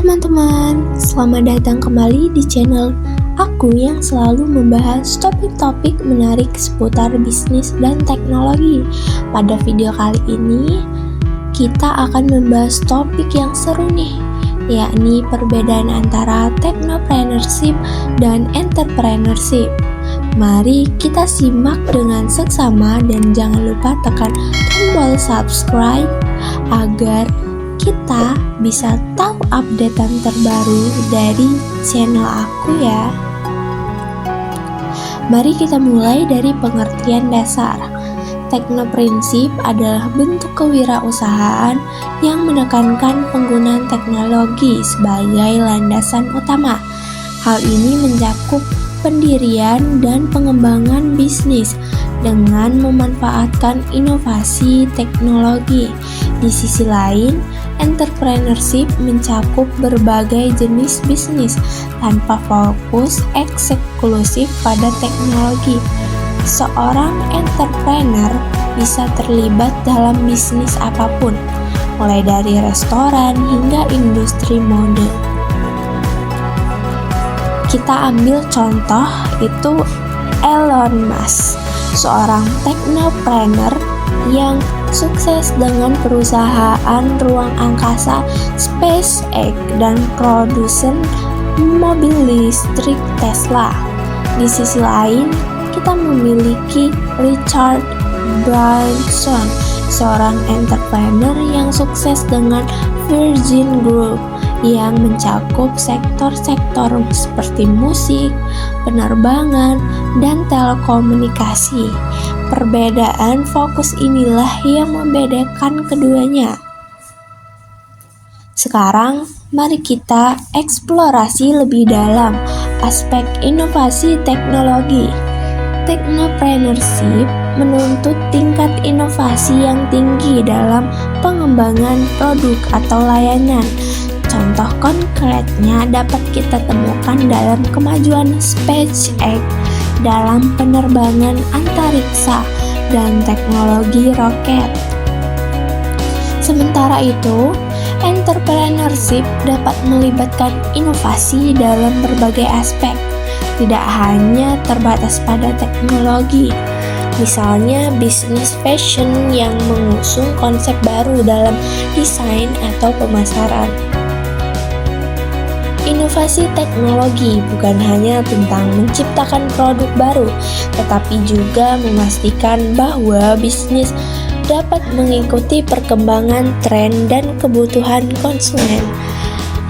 teman-teman, selamat datang kembali di channel aku yang selalu membahas topik-topik menarik seputar bisnis dan teknologi. Pada video kali ini, kita akan membahas topik yang seru nih, yakni perbedaan antara technopreneurship dan entrepreneurship. Mari kita simak dengan seksama dan jangan lupa tekan tombol subscribe agar kita bisa tahu updatean terbaru dari channel aku ya. Mari kita mulai dari pengertian dasar. Technopreneurship adalah bentuk kewirausahaan yang menekankan penggunaan teknologi sebagai landasan utama. Hal ini mencakup pendirian dan pengembangan bisnis dengan memanfaatkan inovasi teknologi. Di sisi lain, entrepreneurship mencakup berbagai jenis bisnis tanpa fokus eksklusif pada teknologi. Seorang entrepreneur bisa terlibat dalam bisnis apapun, mulai dari restoran hingga industri mode. Kita ambil contoh itu Elon Musk, seorang technopreneur yang sukses dengan perusahaan ruang angkasa SpaceX dan produsen mobil listrik Tesla. Di sisi lain, kita memiliki Richard Branson, seorang entrepreneur yang sukses dengan Virgin Group yang mencakup sektor-sektor seperti musik, penerbangan, dan telekomunikasi. Perbedaan fokus inilah yang membedakan keduanya. Sekarang, mari kita eksplorasi lebih dalam aspek inovasi teknologi. Technopreneurship menuntut tingkat inovasi yang tinggi dalam pengembangan produk atau layanan. Contoh konkretnya dapat kita temukan dalam kemajuan SpaceX dalam penerbangan antariksa dan teknologi roket. Sementara itu, entrepreneurship dapat melibatkan inovasi dalam berbagai aspek, tidak hanya terbatas pada teknologi. Misalnya bisnis fashion yang mengusung konsep baru dalam desain atau pemasaran. Inovasi teknologi bukan hanya tentang menciptakan produk baru, tetapi juga memastikan bahwa bisnis dapat mengikuti perkembangan tren dan kebutuhan konsumen.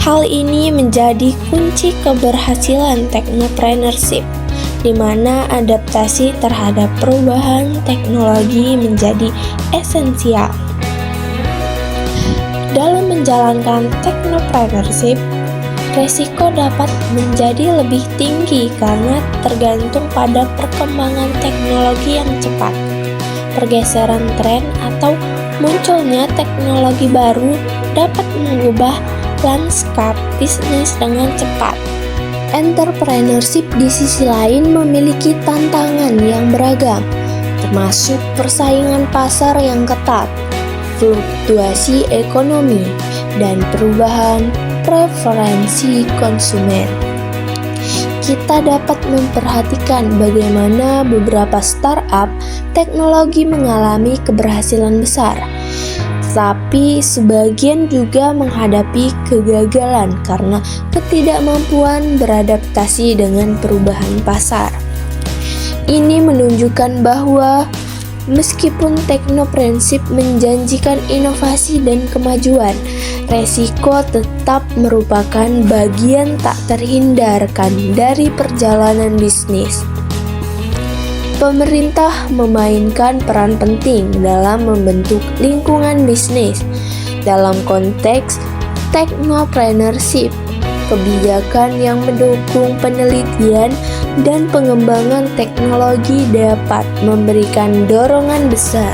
Hal ini menjadi kunci keberhasilan technopreneurship, di mana adaptasi terhadap perubahan teknologi menjadi esensial. Dalam menjalankan technopreneurship, resiko dapat menjadi lebih tinggi karena tergantung pada perkembangan teknologi yang cepat. Pergeseran tren atau munculnya teknologi baru dapat mengubah lanskap bisnis dengan cepat. Entrepreneurship di sisi lain memiliki tantangan yang beragam, termasuk persaingan pasar yang ketat, fluktuasi ekonomi, dan perubahan preferensi konsumen. Kita dapat memperhatikan bagaimana beberapa startup teknologi mengalami keberhasilan besar, tapi sebagian juga menghadapi kegagalan karena ketidakmampuan beradaptasi dengan perubahan pasar. Ini menunjukkan bahwa meskipun technopreneurship menjanjikan inovasi dan kemajuan, resiko tetap merupakan bagian tak terhindarkan dari perjalanan bisnis. Pemerintah memainkan peran penting dalam membentuk lingkungan bisnis. Dalam konteks technopreneurship, kebijakan yang mendukung penelitian dan pengembangan teknologi dapat memberikan dorongan besar.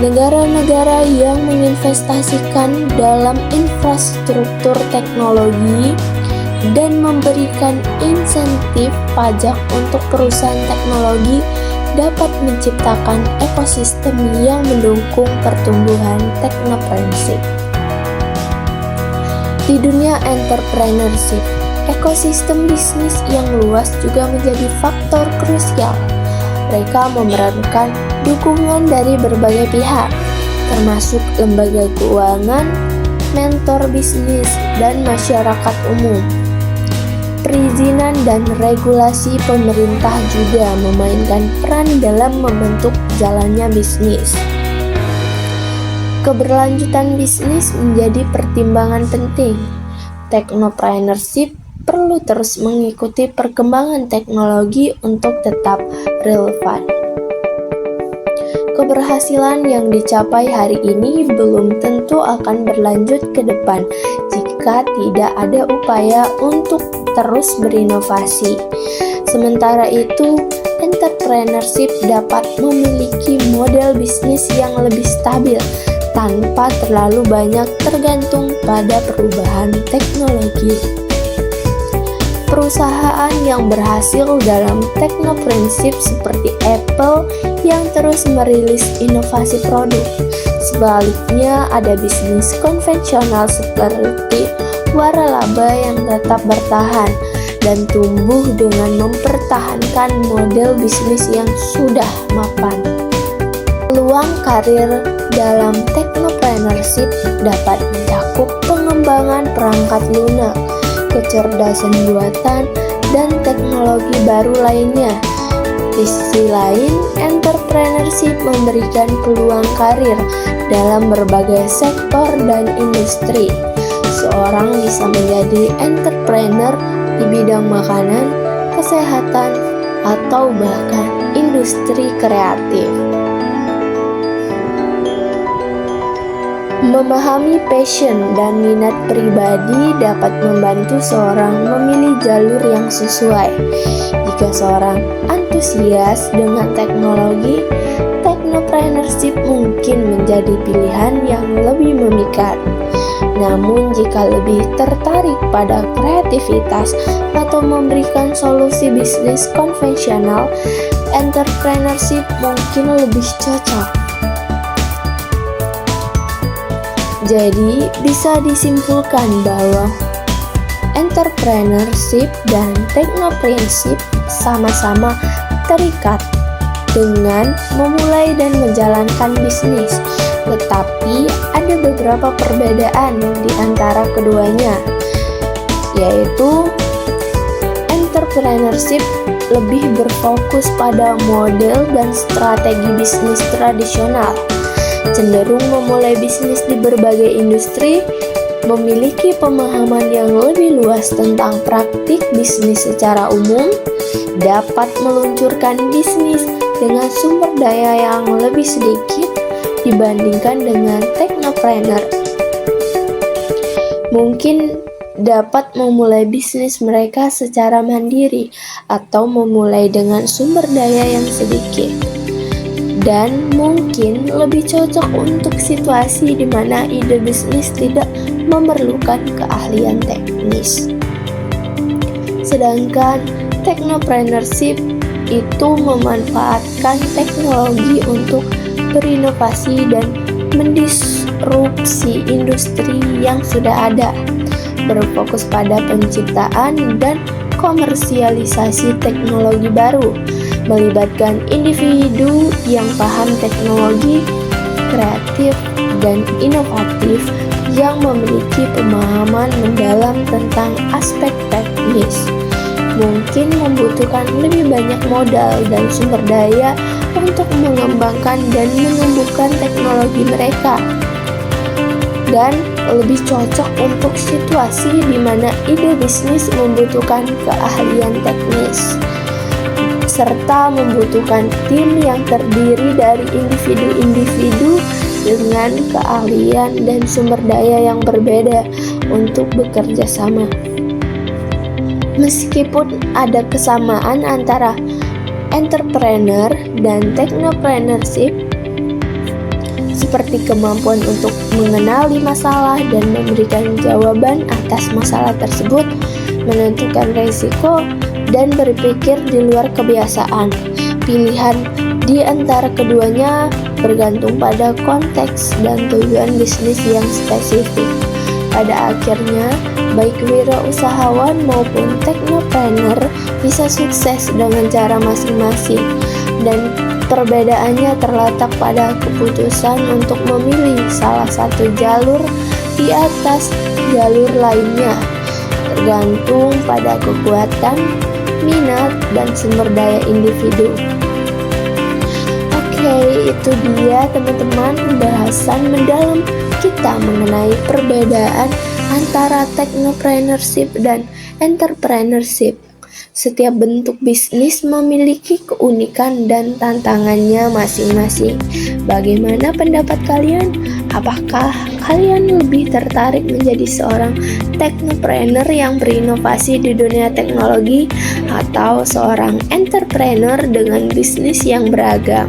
Negara-negara yang menginvestasikan dalam infrastruktur teknologi dan memberikan insentif pajak untuk perusahaan teknologi dapat menciptakan ekosistem yang mendukung pertumbuhan technopreneurship. Di dunia entrepreneurship, ekosistem bisnis yang luas juga menjadi faktor krusial. Mereka memerankan dukungan dari berbagai pihak, termasuk lembaga keuangan, mentor bisnis, dan masyarakat umum. Perizinan dan regulasi pemerintah juga memainkan peran dalam membentuk jalannya bisnis. Keberlanjutan bisnis menjadi pertimbangan penting. Technopreneurship perlu terus mengikuti perkembangan teknologi untuk tetap relevan. Keberhasilan yang dicapai hari ini belum tentu akan berlanjut ke depan jika tidak ada upaya untuk terus berinovasi. Sementara itu, entrepreneurship dapat memiliki model bisnis yang lebih stabil tanpa terlalu banyak tergantung pada perubahan teknologi. Perusahaan yang berhasil dalam technopreneurship seperti Apple yang terus merilis inovasi produk. Sebaliknya, ada bisnis konvensional seperti waralaba yang tetap bertahan dan tumbuh dengan mempertahankan model bisnis yang sudah mapan. Peluang karir dalam technopreneurship dapat mencakup pengembangan perangkat lunak, kecerdasan buatan, dan teknologi baru lainnya. Di sisi lain, entrepreneurship memberikan peluang karir dalam berbagai sektor dan industri. Seorang bisa menjadi entrepreneur di bidang makanan, kesehatan, atau bahkan industri kreatif. Memahami passion dan minat pribadi dapat membantu seorang memilih jalur yang sesuai. Jika seorang antusias dengan teknologi, technopreneurship mungkin menjadi pilihan yang lebih memikat. Namun jika lebih tertarik pada kreativitas atau memberikan solusi bisnis konvensional, entrepreneurship mungkin lebih cocok. Jadi, bisa disimpulkan bahwa entrepreneurship dan technopreneurship sama-sama terikat dengan memulai dan menjalankan bisnis, tetapi ada beberapa perbedaan di antara keduanya, yaitu entrepreneurship lebih berfokus pada model dan strategi bisnis tradisional, cenderung memulai bisnis di berbagai industri, memiliki pemahaman yang lebih luas tentang praktik bisnis secara umum, dapat meluncurkan bisnis dengan sumber daya yang lebih sedikit dibandingkan dengan technopreneur. Mungkin dapat memulai bisnis mereka secara mandiri atau memulai dengan sumber daya yang sedikit. Dan mungkin lebih cocok untuk situasi di mana ide bisnis tidak memerlukan keahlian teknis. Sedangkan technopreneurship itu memanfaatkan teknologi untuk berinovasi dan mendisrupsi industri yang sudah ada, berfokus pada penciptaan dan komersialisasi teknologi baru, melibatkan individu yang paham teknologi, kreatif, dan inovatif yang memiliki pemahaman mendalam tentang aspek teknis. Mungkin membutuhkan lebih banyak modal dan sumber daya untuk mengembangkan dan menumbuhkan teknologi mereka, dan lebih cocok untuk situasi di mana ide bisnis membutuhkan keahlian teknis serta membutuhkan tim yang terdiri dari individu-individu dengan keahlian dan sumber daya yang berbeda untuk bekerja sama. Meskipun ada kesamaan antara entrepreneur dan technopreneurship, seperti kemampuan untuk mengenali masalah dan memberikan jawaban atas masalah tersebut, menentukan risiko, dan berpikir di luar kebiasaan. Pilihan di antara keduanya bergantung pada konteks dan tujuan bisnis yang spesifik. Pada akhirnya, baik wirausahawan maupun teknopreneur bisa sukses dengan cara masing-masing, dan perbedaannya terletak pada keputusan untuk memilih salah satu jalur di atas jalur lainnya, tergantung pada kekuatan, minat, dan sumber daya individu. Oke, itu dia teman-teman pembahasan mendalam kita mengenai perbedaan antara technopreneurship dan entrepreneurship. Setiap bentuk bisnis memiliki keunikan dan tantangannya masing-masing. Bagaimana pendapat kalian? Apakah kalian lebih tertarik menjadi seorang technopreneur yang berinovasi di dunia teknologi atau seorang entrepreneur dengan bisnis yang beragam?